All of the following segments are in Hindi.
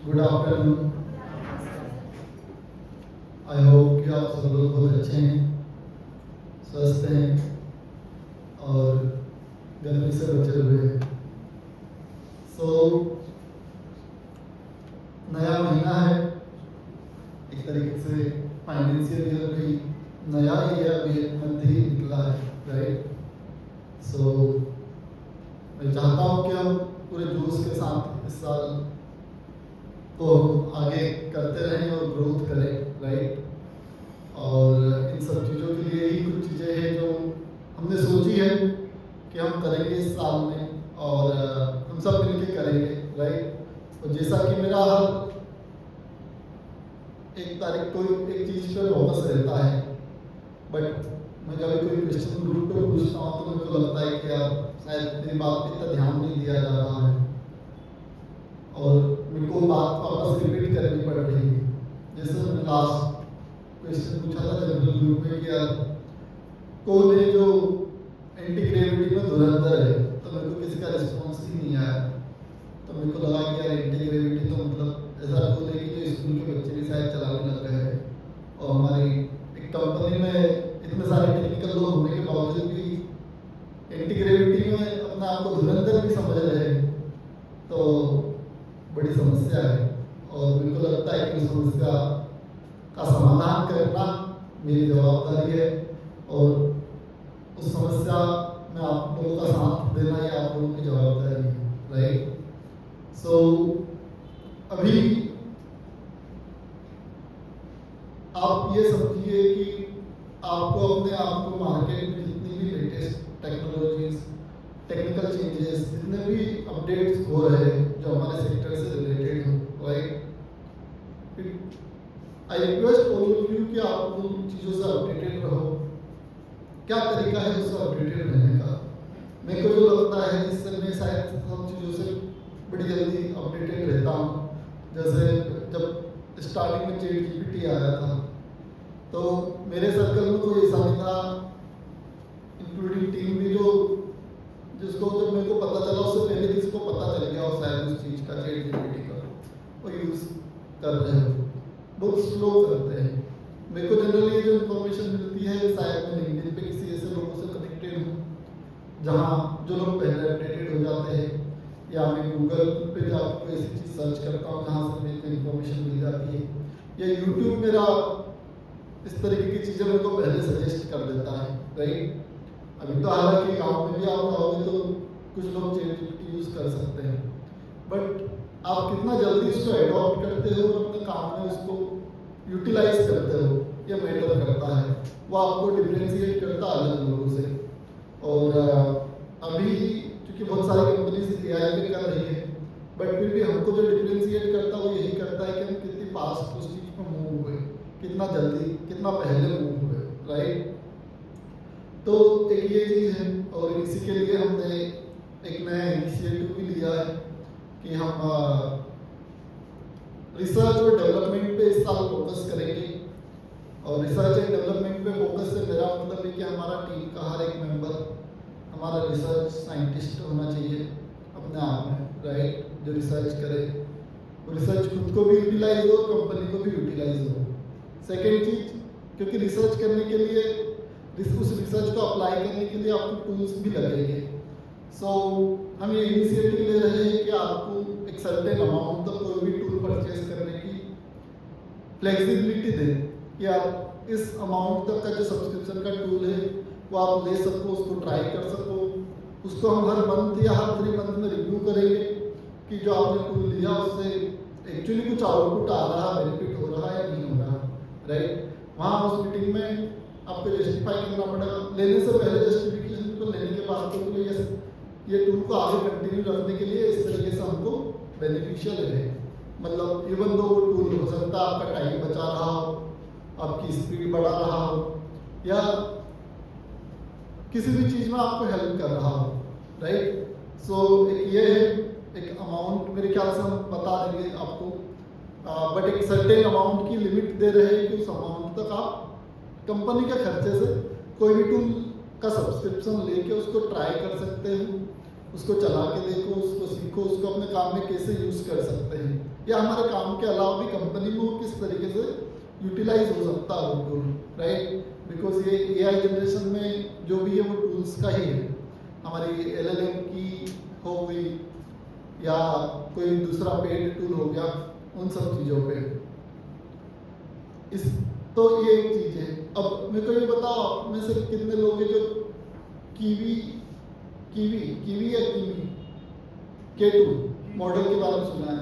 Good afternoon. आई होप कि आप सब लोग बहुत अच्छे हैं, स्वस्थ हैं और गर्मी से बचे हुए हैं। नया महीना है, एक तरीके से फाइनेंशियल ईयर भी नया ही है, अभी एक मंथ ही निकला है, राइट। मैं चाहता हूँ कि हम पूरे जोश के साथ इस साल को आगे करते रहें और ग्रोथ करें, राइट। और इन सब चीज़ों के लिए ही कुछ चीज़ें हैं जो हमने सोची है कि हम करेंगे इस साल में, और हम सब मिलकर करेंगे, राइट। और जैसा कि मेरा हर एक तारीख को एक चीज़ पर फोकस रहता है, बट मैं जब कोई क्वेश्चन ग्रुप पे पूछता हूँ तो मेरे को लगता है कि यार शायद मेरी बात पे इतना ध्यान नहीं दिया जा रहा है और मेरे को बात वापस रिपीट करनी पड़ रही है। जैसे मैंने लास्ट क्वेश्चन पूछा था जनरल ग्रुप में कि यार कौन है जो एंटी ग्रेविटी में धुरंधर है, तो मेरे को किसी का रिस्पॉन्स ही नहीं आया। तो मेरे को लगा कि यार एंटी ग्रेविटी तो मतलब ऐसा टूल है कि जो स्कूल के बच्चे भी शायद चलाने लग गए हैं, और हमारी एक कंपनी में इतने सारे टेक्निकल लोग होने के बावजूद भी एंटी ग्रेविटी में अपने आप को धुरंधर भी समझ रहे हैं, तो बड़ी समस्या है। और मेरे को लगता है कि उस समस्या का समाधान करना मेरी जवाबदारी है, और उस समस्या में आप लोगों का साथ देना ही आप लोगों की जवाबदारी है, राइट। अभी आप ये समझिए कि आपको अपने आप को मार्केट में जितनी भी लेटेस्ट टेक्नोलॉजीज, टेक्निकल चेंजेस, जितने भी अपडेट्स हो रहे हैं जो हमारे सेक्टर से रिलेटेड हो, right. I request all of you कि आप उन चीज़ों से अपडेटेड रहो। क्या तरीका है उससे अपडेटेड रहने का? मेरे को जो लगता है इससे मैं शायद सब चीज़ों से बड़ी जल्दी अपडेटेड रहता हूँ। जैसे जब स्टार्टिंग में चैट जीपीटी आया था तो मेरे सर्कल में कोई ऐसा नहीं था, इंक्लूडिंग टीम भी, जो जिसको जब मेरे को पता चला उससे पहले किसी को पता चल गया और शायद उस चीज़ का चैट जीपीटी का वो यूज़ कर रहे हो, बहुत स्लो करते हैं। मेरे को जनरली जो इन्फॉर्मेशन मिलती है शायद मैं लिंक्डइन पे किसी ऐसे लोगों से कनेक्टेड हूँ जहाँ जो लोग पहले अपडेटेड हो जाते हैं, या मैं गूगल पे जाकर कोई ऐसी चीज़ सर्च करता हूँ जहाँ से मेरे को इन्फॉर्मेशन मिल जाती है, या यूट्यूब मेरा इस तरीके की चीज़ें मेरे को पहले सजेस्ट कर देता है, राइट। अभी तो हालांकि गाँव में भी आप आओगे तो कुछ लोग चैट जीपीटी यूज़ कर सकते हैं, बट आप कितना जल्दी इसको एडॉप्ट करते हो और अपने काम में उसको यूटिलाइज करते हो, ये मैटर करता है। वो आपको डिफरेंशिएट करता है अलग लोगों से। और अभी क्योंकि बहुत सारी कंपनीज एआई में कर रही है, बट फिर भी हमको जो डिफरेंशिएट करता है वो यही करता है कि हम कितनी फास्ट उस चीज़ पर मूव हुए, कितना जल्दी, कितना पहले मूव हुए, राइट। तो एक ये चीज़ है, और इसी के लिए हमने एक नया इनिशिएटिव भी लिया है कि हम रिसर्च और डेवलपमेंट पे इस साल फोकस करेंगे। और रिसर्च एंड डेवलपमेंट पे फोकस से मेरा मतलब है कि हमारा टीम का हर एक मेंबर हमारा रिसर्च साइंटिस्ट होना चाहिए अपने आप में, राइट, जो रिसर्च करे, रिसर्च खुद को भी यूटिलाइज हो, कंपनी को भी यूटिलाइज हो। सेकेंड चीज, क्योंकि रिसर्च करने के लिए, उस रिसर्च को अप्लाई करने के लिए आपको टूल्स भी लगेंगे। हम ये इनिशिएटिव ले रहे हैं कि आपको एक सर्टेन अमाउंट तक कोई भी टूल परचेज करने की फ्लेक्सिबिलिटी दें कि आप इस अमाउंट तक का जो सब्सक्रिप्शन का टूल है वो आप ले सको, उसको ट्राई कर सको। उसको हम हर मंथ या हर 3 मंथ में रिव्यू करेंगे कि जो आपने टूल लिया उससे एक्चुअली कुछ आउटपुट आ रहा, बेनिफिट हो रहा है या नहीं हो रहा, राइट। वहाँ उस मीटिंग में आपको जस्टिफाई करना पड़ेगा, लेने से पहले जस्टिफिकेशन को लेने के बाद तो ये टूल को आगे कंटिन्यू रखने के लिए इस तरीके से हमको बेनिफिशियल है। मतलब इवन दो वो टूल हो सकता है आपका टाइम बचा रहा हो, आपकी स्पीड बढ़ा रहा हो, या किसी भी चीज़ में आपको हेल्प कर रहा हो, राइट। एक ये है, एक अमाउंट मेरे ख्याल से हम बता देंगे आपको, बट एक सर्टेन अमाउंट की लिमिट दे रहे हैं कि उस अमाउंट तक आप कंपनी के खर्चे से कोई भी टूल का सब्सक्रिप्शन लेके उसको ट्राई कर सकते हैं, उसको चला के देखो, उसको सीखो, उसको अपने काम में कैसे यूज़ कर सकते हैं। या हमारे काम के अलावा भी कंपनी में वो किस तरीके से यूटिलाइज हो सकता है वो टूल, राइट? बिकॉज ये एआई जनरेशन में जो भी है वो टूल्स का ही है, हमारी एलएलएम की हो गई या कोई दूसरा पेड टूल हो गया, उन सब चीज़ों पे इस तो ये एक चीज़ है। अब मेरे को ये बताओ, आप में से कितने लोग हैं जो कीवी कीवी कीवी या कीवी K2 मॉडल के बारे में सुना है?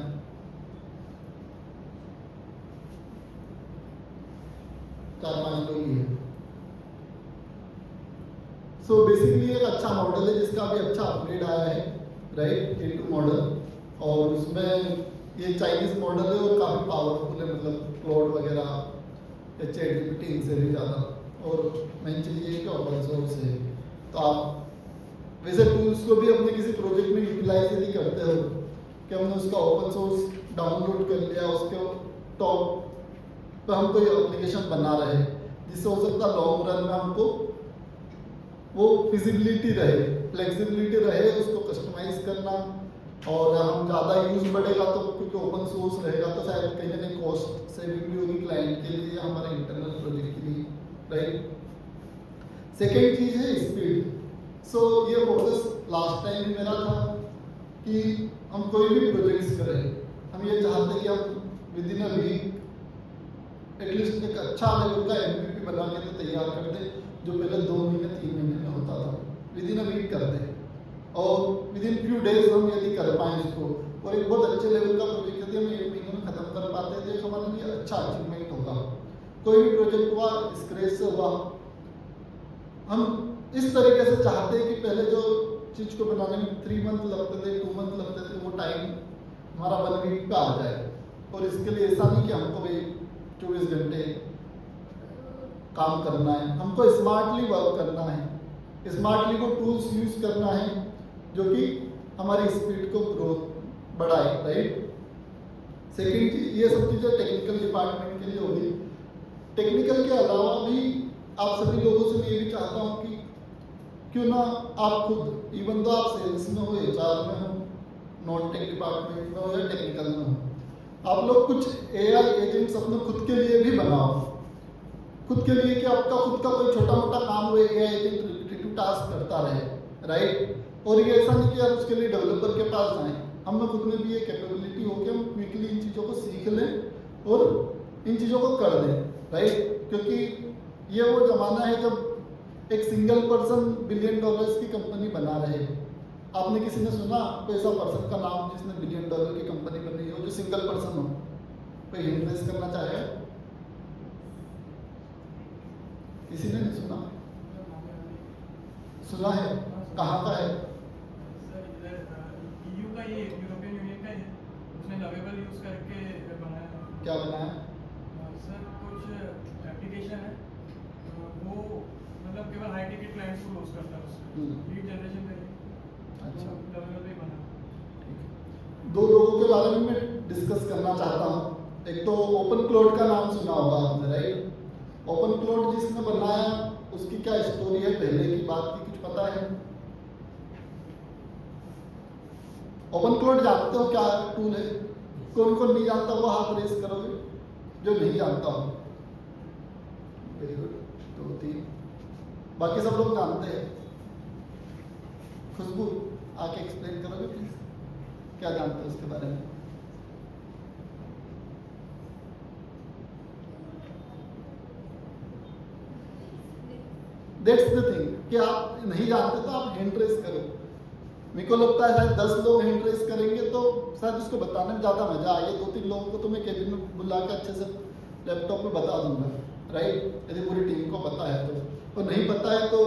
चार पांच लोग ही है। सो बेसिकली एक अच्छा मॉडल है जिसका भी अच्छा अपग्रेड आया है, राइट? K2 मॉडल, और उसमें ये चाइनीज मॉडल है और काफ़ी पावरफुल है, मतलब क्लाउड वगैरह या ChatGPT इनसे भी ज़्यादा, और मेन चीज़ ये है कि ओपन सोर्स है। तो आप वैसे टूल्स को भी अपने किसी प्रोजेक्ट में यूटिलाइज यदि करते हो कि हमने उसका ओपन सोर्स डाउनलोड कर लिया, उसके टॉप पर हम कोई एप्लीकेशन बना रहे हैं जिससे हो सकता है लॉन्ग रन में हमको वो फिजिबिलिटी रहे, फ्लेक्सिबिलिटी रहे उसको कस्टमाइज करना, और हम ज़्यादा यूज बढ़ेगा तो क्योंकि ओपन सोर्स रहेगा तो शायद कहीं ना कहीं कॉस्ट सेविंग भी होगी क्लाइंट के लिए या हमारे इंटरनल प्रोजेक्ट के लिए, राइट? सेकेंड चीज़ है स्पीड। सो ये फोकस लास्ट टाइम भी मेरा था कि हम कोई भी प्रोजेक्ट्स करें, हम ये चाहते हैं कि हम within a week at least एक अच्छा लेवल का MVP बना के तो तैयार कर दे, जो पहले 2 महीने 3 महीने में होता था, विद इन अ वीक कर दे, और विद इन फ्यू डेज हम यदि कर पाएँ इसको, और एक बहुत अच्छे लेवल का प्रोजेक्ट यदि हम 1 महीने में खत्म कर पाते हैं तो एक हमारे लिए अच्छा अचीवमेंट होगा। कोई भी प्रोजेक्ट हुआ, स्क्रैच से हुआ, हम इस तरीके से चाहते हैं कि पहले जो चीज़ को बनाने में 3 मंथ लगते थे, 2 मंथ लगते थे, वो टाइम हमारा 1 वीक पे आ जाए। और इसके लिए ऐसा नहीं कि हमको भाई 24 घंटे काम करना है, हमको स्मार्टली वर्क करना है, स्मार्टली वो टूल्स यूज करना है जो कि हमारी स्पीड को ग्रोथ बढ़ाए, राइट? सेकेंड चीज, ये सब चीज़ें टेक्निकल डिपार्टमेंट के लिए होगी। टेक्निकल के अलावा भी आप सभी लोगों से मैं ये भी चाहता हूँ कि क्यों ना आप खुद, इवन तो आप सेल्स में हो, HR में हो, नॉन टेक डिपार्टमेंट में हो या टेक्निकल में हो, आप लोग कुछ AI एजेंट्स अपने खुद के लिए भी बनाओ। खुद के लिए कि आपका खुद का कोई छोटा मोटा काम हो AI एजेंट रिपीटेटिव टास्क करता रहे, राइट? और ये ऐसा नहीं कि आप उसके लिए डेवलपर के पास जाएं, हम में खुद में भी ये कैपेबिलिटी हो कि हम क्विकली इन चीज़ों को सीख लें और इन चीज़ों को कर दें, राइट? क्योंकि ये वो ज़माना है जब एक सिंगल पर्सन $1 बिलियन की कंपनी बना रहे। आपने किसी ने सुना कोई ऐसा पर्सन का नाम जिसने $1 बिलियन की कंपनी बनाई हो, जो सिंगल पर्सन हो? कोई इन्वेस्ट करना चाहेगा? किसी ने नहीं सुना? सुना है? कहाँ का है? EU का, ये यूरोपियन यूनियन का है, उसने लवेबल यूज करके बनाया। क्या बनाया? सर कुछ एप्लीकेशन है, वो मतलब केवल हाई टिकट क्लाइंट्स को क्लोज करता है, उससे लीड जनरेशन के लिए। अच्छा, लवेबल ही बना। 2 लोगों के बारे में मैं डिस्कस करना चाहता हूँ। एक तो ओपन क्लाउड का नाम सुना होगा आपने, राइट? ओपन क्लाउड जिसने बनाया उसकी क्या स्टोरी है, पहले की बात की कुछ पता है? ओपन क्लाउड जानते हो क्या टूल है? कौन कौन नहीं जानता वो हाथ रेस करोगे जो नहीं जानता हो? वेरी गुड, 2 3, बाकी सब लोग जानते हैं। खुशबू आके एक्सप्लेन करोगे प्लीज, क्या जानते हो उसके बारे में? दैट्स द थिंग कि आप नहीं जानते तो आप हैंड रेस करो। मेरे को लगता है शायद 10 लोग हैंड रेस करेंगे तो शायद उसको बताने में ज़्यादा मजा आए। 2-3 लोगों को तो मैं केबिन में बुला के अच्छे से लैपटॉप पे बता दूंगा, राइट? यदि पूरी टीम को पता है तो, और नहीं पता है तो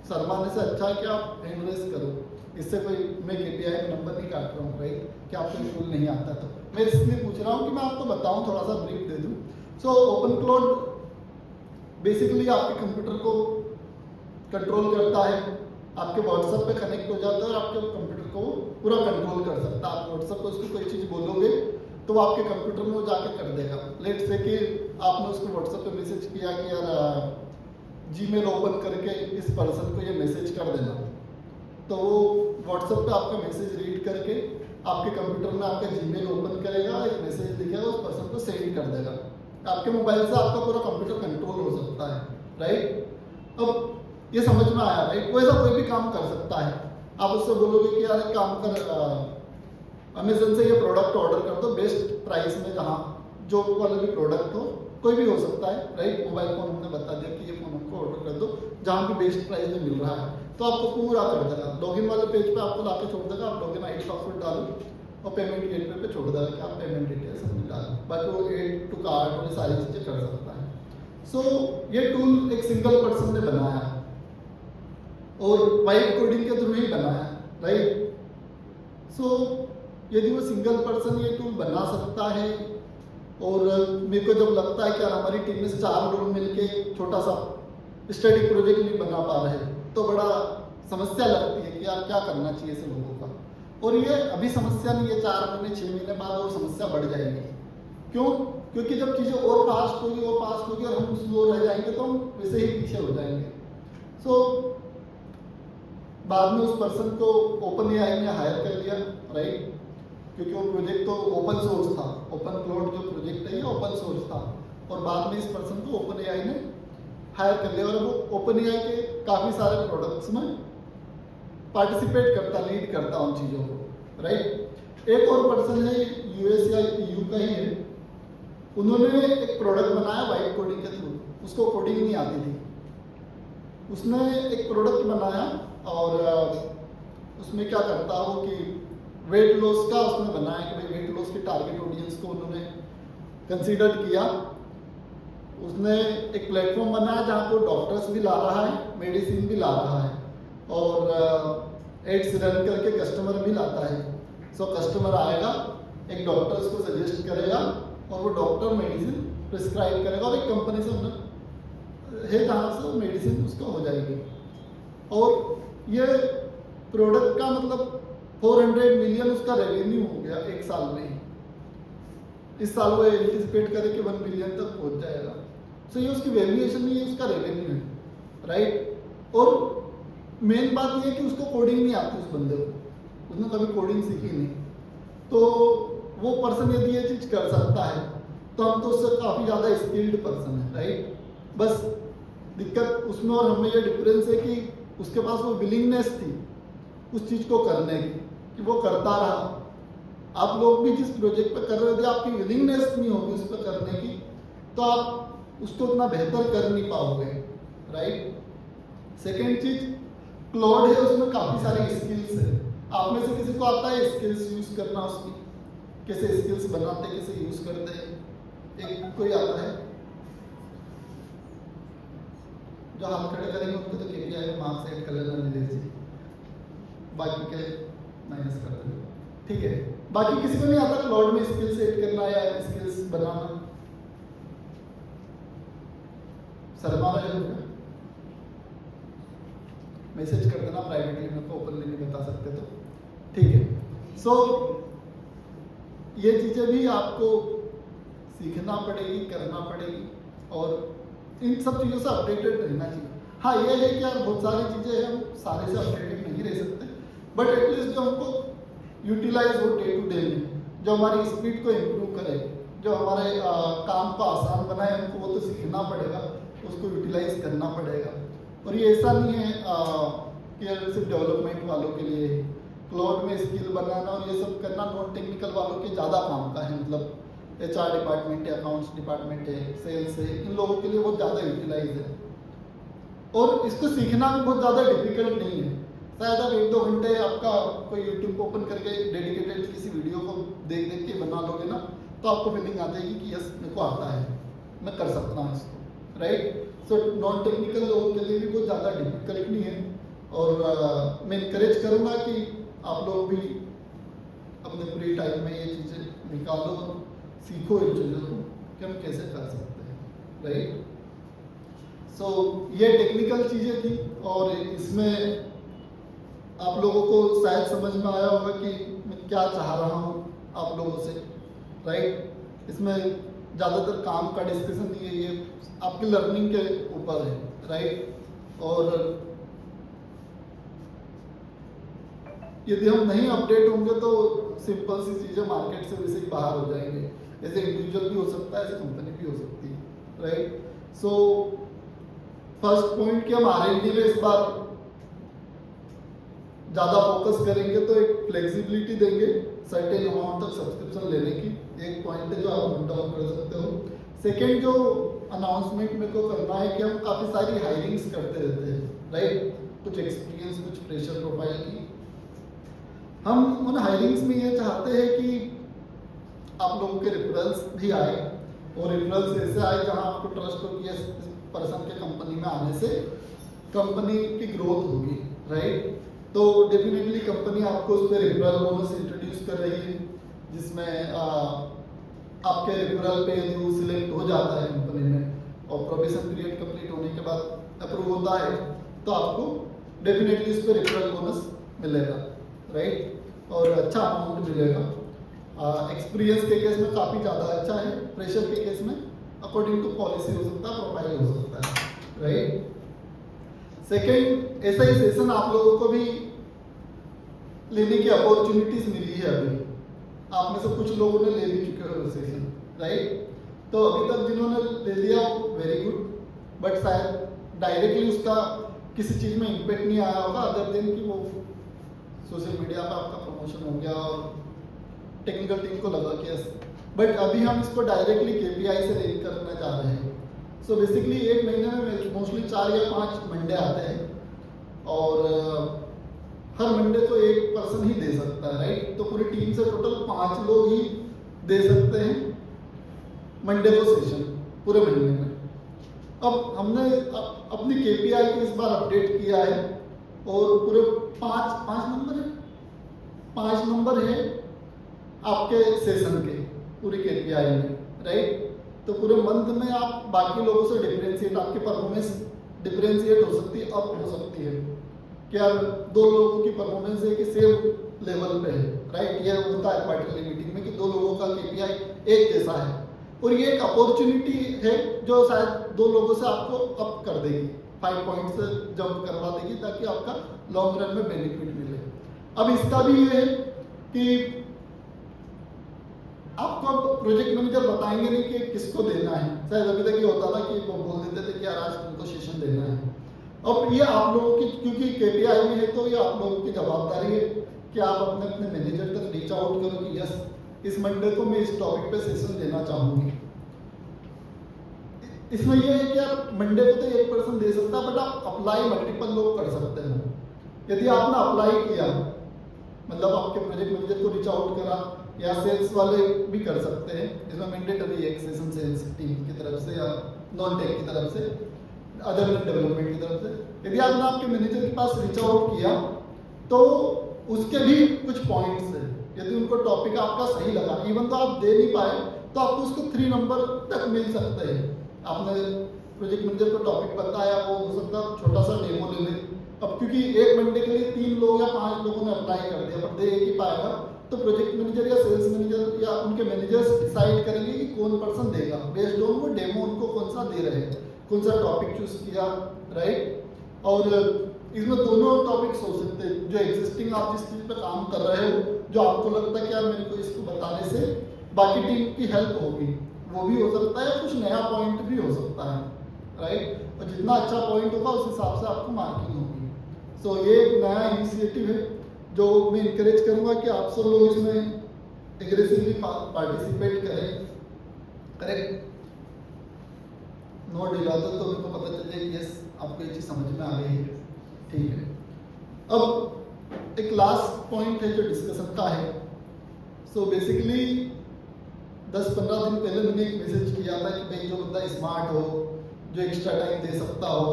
शर्माने से अच्छा है कि आप हैंड रेस करो। इससे कोई मैं KPI का नंबर नहीं काट रहा हूँ, राइट? कि आपको टूल नहीं आता तो मैं इसलिए पूछ रहा हूँ कि मैं आपको बताऊँ, थोड़ा सा ब्रीफ दे दूँ। सो ओपन क्लाउड बेसिकली आपके कंप्यूटर को कंट्रोल करता है, आपके व्हाट्सएप पे कनेक्ट हो जाता है और आपके कंप्यूटर को पूरा कंट्रोल कर सकता है। आप व्हाट्सएप पे उसको कोई चीज़ बोलोगे तो वो आपके कंप्यूटर में वो जाके कर देगा। लेट से कि आपने उसको व्हाट्सएप पे मैसेज किया कि यार जीमेल ओपन करके इस पर्सन को ये मैसेज कर देना, तो वो व्हाट्सएप पे आपका मैसेज रीड करके आपके कंप्यूटर में आपका जीमेल ओपन करेगा, एक मैसेज दिखेगा, उस पर्सन को सेंड कर देगा। आपके मोबाइल से आपका पूरा कंप्यूटर कंट्रोल हो सकता है, राइट। अब ये समझ में आया, राइट। कोई भी काम कर सकता है। आप उससे बोलोगे कि यार एक काम कर, अमेजन से ये प्रोडक्ट ऑर्डर कर दो बेस्ट प्राइस में, जहाँ जो वाला भी प्रोडक्ट हो, कोई भी हो सकता है, राइट। मोबाइल फोन हमने बता दिया कि ये फोन हमको ऑर्डर कर दो जहाँ भी बेस्ट प्राइस में मिल रहा है, तो आपको पूरा कर देगा। लॉगिन वाले पेज पे आपको लाके छोड़ देगा, आप लॉगिन आईडी पासवर्ड डालो और पेमेंट गेटवे पे छोड़ देगा कि आप पेमेंट डिटेल्स अपनी डालो। बाकी वो एड टू कार्ड और ये सारी चीज़ें कर सकता है। सो ये टूल एक सिंगल पर्सन ने बनाया और वाइब कोडिंग के थ्रू ही बनाया, राइट। सो यदि वो सिंगल पर्सन ये टूल बना सकता है, और मेरे को जब लगता है कि यार हमारी टीम में 4 लोग मिलके छोटा सा स्टडी प्रोजेक्ट नहीं बना पा रहे, तो बड़ा समस्या लगती है कि यार क्या करना चाहिए ऐसे लोगों का। और ये अभी समस्या नहीं है, 4 महीने 6 महीने बाद और समस्या बढ़ जाएगी। क्यों? क्योंकि जब चीज़ें और फास्ट होगी और हम स्लो रह जाएंगे तो हम वैसे ही पीछे हो जाएंगे। सो बाद में उस पर्सन को ओपन एआई ने हायर कर लिया, राइट। क्योंकि वो प्रोजेक्ट तो ओपन सोर्स था, ओपन क्लाउड जो प्रोजेक्ट है ये ओपन सोर्स था, और बाद में इस पर्सन को ओपन एआई ने हायर कर लिया और वो ओपन एआई के काफ़ी सारे प्रोडक्ट्स में पार्टिसिपेट करता, लीड करता उन चीज़ों को, राइट। एक और पर्सन है, यूएस या यूयू का ही है, उन्होंने एक प्रोडक्ट बनाया वाइब कोडिंग के थ्रू। उसको कोडिंग नहीं आती थी, उसने एक प्रोडक्ट बनाया और उसमें क्या करता हो कि वेट लॉस का उसने बनाया कि भाई वेट लॉस के टारगेट ऑडियंस को उन्होंने कंसीडर किया। उसने एक प्लेटफॉर्म बनाया जहाँ को डॉक्टर्स भी ला रहा है, मेडिसिन भी ला रहा है, और एड्स रन करके कस्टमर भी लाता है। सो कस्टमर आएगा, एक डॉक्टर्स को सजेस्ट करेगा और वो डॉक्टर मेडिसिन प्रिस्क्राइब करेगा, और एक कंपनी से उन्हें है जहाँ से मेडिसिन उसको हो जाएगी। और ये प्रोडक्ट का मतलब 400 मिलियन उसका रेवेन्यू हो गया 1 साल में। इस साल वो एंटिसिपेट करे कि 1 बिलियन तक पहुंच जाएगा। सो ये उसकी वैल्यूएशन नहीं है, उसका रेवेन्यू है, राइट। और मेन बात ये है कि उसको कोडिंग नहीं आती उस बंदे को, उसने कभी कोडिंग सीखी नहीं। तो वो पर्सन यदि ये चीज़ कर सकता है तो हम तो उससे काफ़ी ज़्यादा स्किल्ड पर्सन है, राइट। बस दिक्कत उसमें और हमें ये डिफरेंस है कि उसके पास वो विलिंगनेस थी उस चीज़ को करने की, कि वो करता रहा। आप लोग भी जिस प्रोजेक्ट पे कर रहे थे, आपकी विलिंगनेस नहीं होगी उस पर करने की, तो आप उसको उतना बेहतर कर नहीं पाओगे, राइट। सेकेंड चीज, क्लाउड है, उसमें काफ़ी सारी स्किल्स है। आप में से किसी को आता है स्किल्स यूज करना, उसकी कैसे स्किल्स बनाते, कैसे यूज करते हैं? एक कोई आता है जो हाथ खड़े करेंगे उनको तो KPI में मार्क्स ऐड कर लेना नीलेश जी, बाकी के माइनस कर देंगे, ठीक है। बाकी किसी को नहीं आता क्लाउड में स्किल्स ऐड करना या स्किल्स बनाना? शर्मा रहे हो? मैसेज कर देना प्राइवेटली, मेरे को ओपनली नहीं बता सकते तो, ठीक है। सो ये चीज़ें भी आपको सीखना पड़ेगी, करना पड़ेगी, और इन सब चीज़ों से अपडेटेड रहना चाहिए। हाँ, ये है कि यार बहुत सारी चीज़ें हैं, हम सारे से अपडेटेड नहीं रह सकते, बट एटलीस्ट जो हमको यूटिलाइज हो डे टू डे में, जो हमारी स्पीड को इम्प्रूव करे, जो हमारे काम को आसान बनाए, हमको वो तो सीखना पड़ेगा, उसको यूटिलाइज करना पड़ेगा। और ये ऐसा नहीं है कि सिर्फ डेवलपमेंट वालों के लिए, क्लाउड में स्किल बनाना और ये सब करना नॉन टेक्निकल वालों के ज़्यादा काम का है। मतलब HR डिपार्टमेंट है, अकाउंट्स डिपार्टमेंट है, सेल्स है, इन लोगों के लिए बहुत ज़्यादा यूटिलाइज है। और इसको सीखना भी बहुत ज़्यादा डिफिकल्ट नहीं है। शायद आप 1-2 घंटे आपका कोई यूट्यूब को ओपन करके डेडिकेटेड किसी वीडियो को देख देख के बना लोगे ना, तो आपको फीलिंग आ जाएगी कि यस मेरे को आता है, मैं कर सकता हूँ इसको, राइट। सो नॉन टेक्निकल लोगों के लिए भी बहुत ज़्यादा डिफिकल्ट नहीं है। और मैं इनकरेज करूँगा कि आप लोग भी अपने फ्री टाइम में ये चीज़ें निकालो, सीखो इन चीज़ों को कि हम कैसे कर सकते हैं, राइट। सो ये टेक्निकल चीज़ें थी, और इसमें आप लोगों को शायद समझ में आया होगा कि मैं क्या चाह रहा हूँ आप लोगों से, राइट। इसमें ज़्यादातर काम का डिस्कशन नहीं है, ये आपकी लर्निंग के ऊपर है, राइट। और यदि हम नहीं अपडेट होंगे तो सिंपल सी चीज़ है, मार्केट से वैसे ही बाहर हो जाएंगे। ऐसे इंडिविजुअल भी हो सकता है, ऐसे कंपनी भी हो सकती है, राइट। सो फर्स्ट पॉइंट कि हम R&D में इस बार ज़्यादा फोकस करेंगे, तो एक फ्लेक्सिबिलिटी देंगे सर्टेन अमाउंट तक सब्सक्रिप्शन लेने की, एक पॉइंट है जो आप नोट डाउन कर सकते हो। सेकेंड जो अनाउंसमेंट मेरे को करना है कि हम काफ़ी सारी हायरिंग्स करते रहते हैं, राइट। कुछ एक्सपीरियंस, कुछ फ्रेशर प्रोफाइल की। हम उन हायरिंग्स में ये चाहते हैं कि आप लोगों के रेफरल्स भी आए, और रेफरल्स ऐसे आए जहां आपको ट्रस्ट हो कि इस पर्सन के कंपनी में आने से कंपनी की ग्रोथ होगी, राइट। तो डेफिनेटली कंपनी आपको उस पर रेफरल बोनस इंट्रोड्यूस कर रही है, जिसमें आपके रेफरल पे यदि वो सिलेक्ट हो जाता है कंपनी में और प्रोबेशन पीरियड कंप्लीट होने के बाद अप्रूव होता है, तो आपको डेफिनेटली उस पर रेफरल बोनस मिलेगा, राइट, और अच्छा अमाउंट मिलेगा। एक्सपीरियंस के केस में काफ़ी ज़्यादा अच्छा है, प्रेशर के केस में अकॉर्डिंग टू पॉलिसी हो सकता है, प्रोफाइल हो सकता है, राइट। सेकेंड, ऐसा ही सेशन आप लोगों को भी लेने की अपॉर्चुनिटीज मिली है। अभी आप में से कुछ लोगों ने ले भी चुके हो सेशन, राइट। तो अभी तक जिन्होंने ले लिया वेरी गुड, बट शायद डायरेक्टली उसका किसी चीज़ में इम्पेक्ट नहीं आया होगा, अदर देन कि वो सोशल मीडिया पर आपका प्रमोशन हो गया और टेक्निकल टीम को लगा कि बट अभी हम इसको डायरेक्टली KPI से लिंक करना चाह रहे हैं। सो बेसिकली एक महीने में मोस्टली 4 या 5 मंडे आते हैं, और हर मंडे को एक पर्सन ही दे सकता है, राइट। तो पूरी टीम से टोटल 5 लोग ही दे सकते हैं मंडे को सेशन पूरे महीने में। अब हमने अपनी KPI को इस बार अपडेट किया है, और पूरे 5 नंबर है आपके सेशन के पूरी KPI में, राइट। तो पूरे मंथ में आप बाकी लोगों से डिफरेंशिएट, आपकी परफॉर्मेंस डिफरेंशिएट हो सकती है, अप हो सकती है, क्या 2 लोगों की परफॉर्मेंस है कि सेम लेवल पे है, राइट। ये होता है क्वार्टरली मीटिंग में कि 2 लोगों का KPI एक जैसा है, और ये एक अपॉर्चुनिटी है जो शायद 2 लोगों से आपको अप कर देगी, 5 पॉइंट से जंप करवा देगी, ताकि आपका लॉन्ग रन में बेनिफिट मिले। अब इसका भी ये है कि आपको प्रोजेक्ट मैनेजर बताएंगे नहीं कि किसको देना है। शायद अभी तक ये होता था कि वो बोल देते थे कि यार आज तुमको सेशन देना है। अब ये आप लोगों की, क्योंकि KPI में है, तो ये आप लोगों की जवाबदारी है कि आप अपने अपने मैनेजर तक रीच आउट करो कि यस, इस मंडे को मैं इस टॉपिक पे सेशन देना चाहूंगी। इसमें यह है कि आप मंडे को तो एक पर्सन दे सकता है, बट आप अप्लाई मल्टीपल लोग कर सकते हैं। यदि आपने अप्लाई किया, मतलब आपके प्रोजेक्ट मैनेजर को रीच आउट करा, या सेल्स वाले भी कर सकते हैं, इसमें मैंडेटरी एक सेशन सेल्स टीम की तरफ से या नॉन टेक की तरफ से, अदर डेवलपमेंट की तरफ से। यदि आपने आपके मैनेजर के पास रीच आउट किया, तो उसके भी कुछ पॉइंट्स हैं। यदि उनको टॉपिक आपका सही लगा, इवन तो आप दे नहीं पाए, तो आपको उसको 3 नंबर तक मिल सकते हैं। आपने प्रोजेक्ट मैनेजर को टॉपिक बताया, वो हो सकता है छोटा सा डेमो ले ले। अब क्योंकि एक मंडे के लिए 3 लोग या 5 लोगों ने अप्लाई कर दिया, पर दे एक ही पाएगा, तो प्रोजेक्ट मैनेजर या सेल्स मैनेजर या उनके मैनेजर्स डिसाइड करेंगे कि कौन पर्सन देगा, बेस्ड ऑन वो डेमो उनको कौन सा दे रहे हैं, कौन सा टॉपिक चूज किया, राइट। और इसमें दोनों टॉपिक्स हो सकते हैं, जो एग्जिस्टिंग आप जिस चीज़ पे काम कर रहे हो, जो आपको लगता है कि यार मेरे को इसको बताने से बाकी टीम की हेल्प होगी, वो भी हो सकता है, कुछ नया पॉइंट भी हो सकता है, राइट। और जितना अच्छा पॉइंट होगा उस हिसाब से आपको मार्किंग होगी। सो ये एक नया इनिशिएटिव है जो मैं इनकरेज करूंगा कि आप सब लोग इसमें एग्रेसिवली पार्टिसिपेट करें, करेक्ट। नो डिला तो मेरे को पता चल जाए यस आपको ये चीज़ समझ में आ गई है, ठीक है। अब एक लास्ट पॉइंट है जो डिस्कशन का है। सो बेसिकली 10-15 दिन पहले मैंने एक मैसेज किया था कि भाई जो बंदा स्मार्ट हो, जो एक्स्ट्रा टाइम दे सकता हो,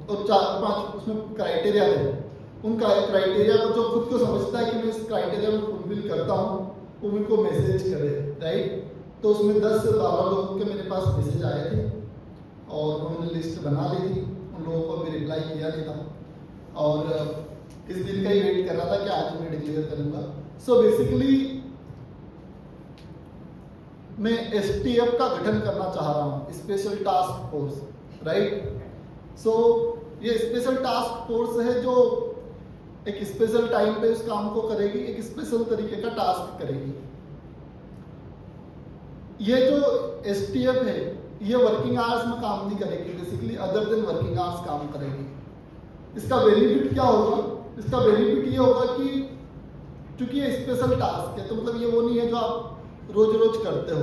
और 4-5 उसमें क्राइटेरिया थे। उन क्राइटेरिया को जो खुद को समझता है कि मैं इस क्राइटेरिया में फुलफिल करता हूँ, वो मेरे को मैसेज करे, राइट। तो उसमें 10 से 12 लोगों के मेरे पास मैसेज आए थे, और उन्होंने लिस्ट बना ली थी। उन लोगों को अभी रिप्लाई किया नहीं था, और इस दिन का ही वेट कर रहा था कि आज मैं डिक्लेयर करूँगा। सो बेसिकली मैं STF का गठन करना चाह रहा हूँ, स्पेशल टास्क फोर्स, राइट। सो ये स्पेशल टास्क फोर्स है जो एक स्पेशल टाइम पे उस काम को करेगी, एक स्पेशल तरीके का टास्क करेगी। ये जो STF है ये वर्किंग आवर्स में काम नहीं करेगी, basically other than working hours काम करेगी। इसका बेनिफिट क्या होगा? इसका बेनिफिट ये होगा कि चूंकि ये स्पेशल टास्क है तो मतलब ये वो नहीं है जो आप रोज रोज करते हो,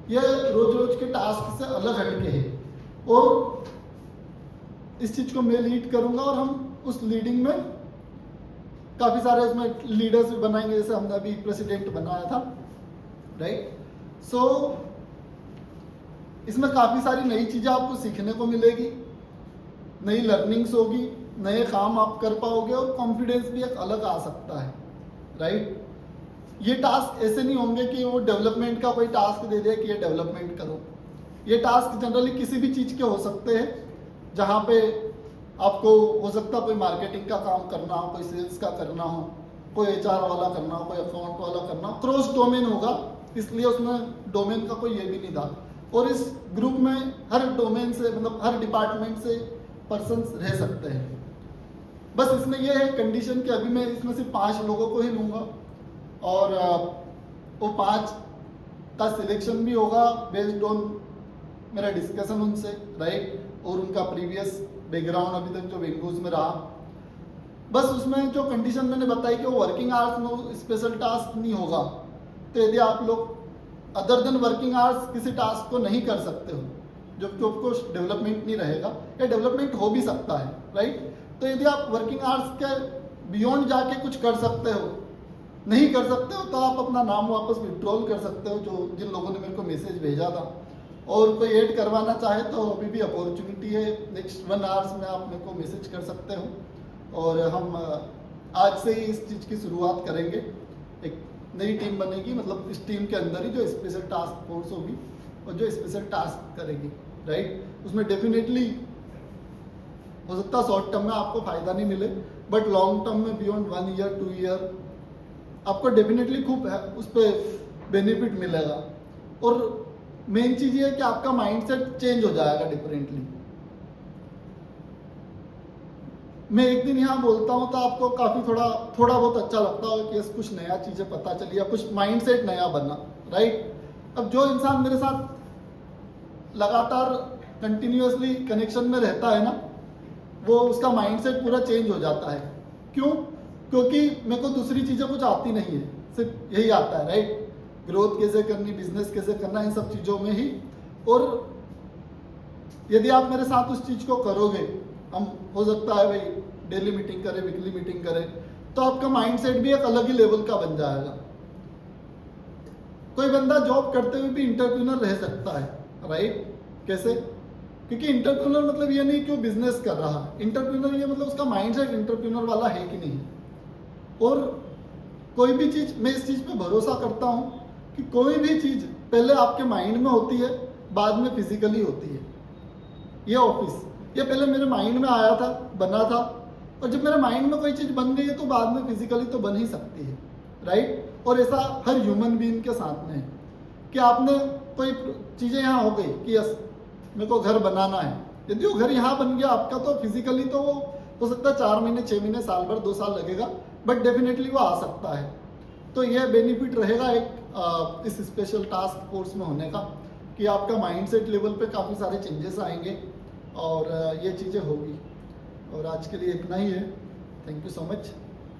ये रोज रोज के टास्क से अलग हटके है। और इस चीज को मैं लीड करूंगा और हम उस लीडिंग में काफी सारे उसमें लीडर्स भी बनाएंगे, जैसे हमने अभी प्रेसिडेंट बनाया था, राइट। सो इसमें काफी सारी नई चीजें आपको सीखने को मिलेगी, नई लर्निंग्स होगी, नए काम आप कर पाओगे और कॉन्फिडेंस भी एक अलग आ सकता है, राइट। ये टास्क ऐसे नहीं होंगे कि वो डेवलपमेंट का कोई टास्क दे दे कि ये डेवलपमेंट करो। ये टास्क जनरली किसी भी चीज के हो सकते हैं, जहाँ पे आपको हो सकता है कोई मार्केटिंग का काम करना हो, कोई सेल्स का करना हो, कोई HR वाला करना हो, कोई अकाउंट वाला करना हो, क्रॉस डोमेन होगा, इसलिए उसमें डोमेन का कोई ये भी नहीं था। और इस ग्रुप में हर डोमेन से मतलब हर डिपार्टमेंट से पर्सन्स रह सकते हैं। बस इसमें यह है कंडीशन कि अभी मैं इसमें सिर्फ 5 लोगों को ही लूँगा और वो 5 का सिलेक्शन भी होगा बेस्ड ऑन मेरा डिस्कशन उनसे, राइट, और उनका प्रीवियस बैकग्राउंड अभी तक जो वेंगूज में रहा। बस उसमें जो कंडीशन मैंने बताई कि वो वर्किंग आवर्स में स्पेशल टास्क नहीं होगा, तो यदि आप लोग अदर देन वर्किंग आवर्स किसी टास्क को नहीं कर सकते हो, जो कि ऑफकोर्स डेवलपमेंट नहीं रहेगा या डेवलपमेंट हो भी सकता है, राइट। तो यदि आप वर्किंग आवर्स के बियॉन्ड जाके कुछ कर सकते हो, नहीं कर सकते हो, तो आप अपना नाम वापस विड्रॉल कर सकते हो, जो जिन लोगों ने मेरे को मैसेज भेजा था। और कोई ऐड करवाना चाहे तो अभी भी अपॉर्चुनिटी है, नेक्स्ट 1 आवर्स में आप मेरे को मैसेज कर सकते हो और हम आज से ही इस चीज़ की शुरुआत करेंगे। एक नई टीम बनेगी, मतलब इस टीम के अंदर ही जो स्पेशल टास्क फोर्स होगी और जो स्पेशल टास्क करेगी, राइट। उसमें डेफिनेटली हो सकता है शॉर्ट टर्म में आपको फायदा नहीं मिले, बट लॉन्ग टर्म में बियॉन्ड 1 ईयर 2 ईयर आपको डेफिनेटली खूब उस पर बेनिफिट मिलेगा। और मेन चीज ये है कि आपका माइंडसेट चेंज हो जाएगा डिफरेंटली। मैं एक दिन यहाँ बोलता हूँ तो आपको काफी थोड़ा बहुत अच्छा लगता होगा कि कुछ नया चीजें पता चली या कुछ माइंडसेट नया बना, राइट। अब जो इंसान मेरे साथ लगातार कंटिन्यूअसली कनेक्शन में रहता है ना, वो उसका माइंडसेट पूरा चेंज हो जाता है। क्यों? क्योंकि मेरे को दूसरी चीजें कुछ आती नहीं है, सिर्फ यही आता है, राइट। ग्रोथ कैसे करनी, बिजनेस कैसे करना, इन सब चीजों में ही। और यदि आप मेरे साथ उस चीज को करोगे, हम हो सकता है भाई डेली मीटिंग करें, वीकली मीटिंग करें, तो आपका माइंडसेट भी एक अलग ही लेवल का बन जाएगा। कोई बंदा जॉब करते हुए भी एंटरप्रेन्योर रह सकता है, राइट। कैसे? क्योंकि एंटरप्रेन्योर मतलब ये नहीं कि वो बिजनेस कर रहा है, एंटरप्रेन्योर ये मतलब उसका माइंडसेट एंटरप्रेन्योर वाला है कि नहीं। और कोई भी चीज, मैं इस चीज पे भरोसा करता हूं कि कोई भी चीज पहले आपके माइंड में होती है, बाद में फिजिकली होती है। ये ऑफिस ये पहले मेरे माइंड में आया था, बना था, और जब मेरे माइंड में कोई चीज बन गई है तो बाद में फिजिकली तो बन ही सकती है, राइट। और ऐसा हर ह्यूमन बीइंग के साथ में है कि आपने कोई चीजें यहाँ हो गई कि यस मेरे को घर बनाना है, यदि वो घर यहाँ बन गया आपका, तो फिजिकली तो वो हो सकता है 4 महीने 6 महीने साल भर 2 साल लगेगा, बट डेफिनेटली वो आ सकता है। तो यह बेनिफिट रहेगा एक इस स्पेशल टास्क फोर्स में होने का, कि आपका माइंडसेट लेवल पे काफ़ी सारे चेंजेस आएंगे और ये चीज़ें होगी। और आज के लिए इतना ही है। Thank you so much.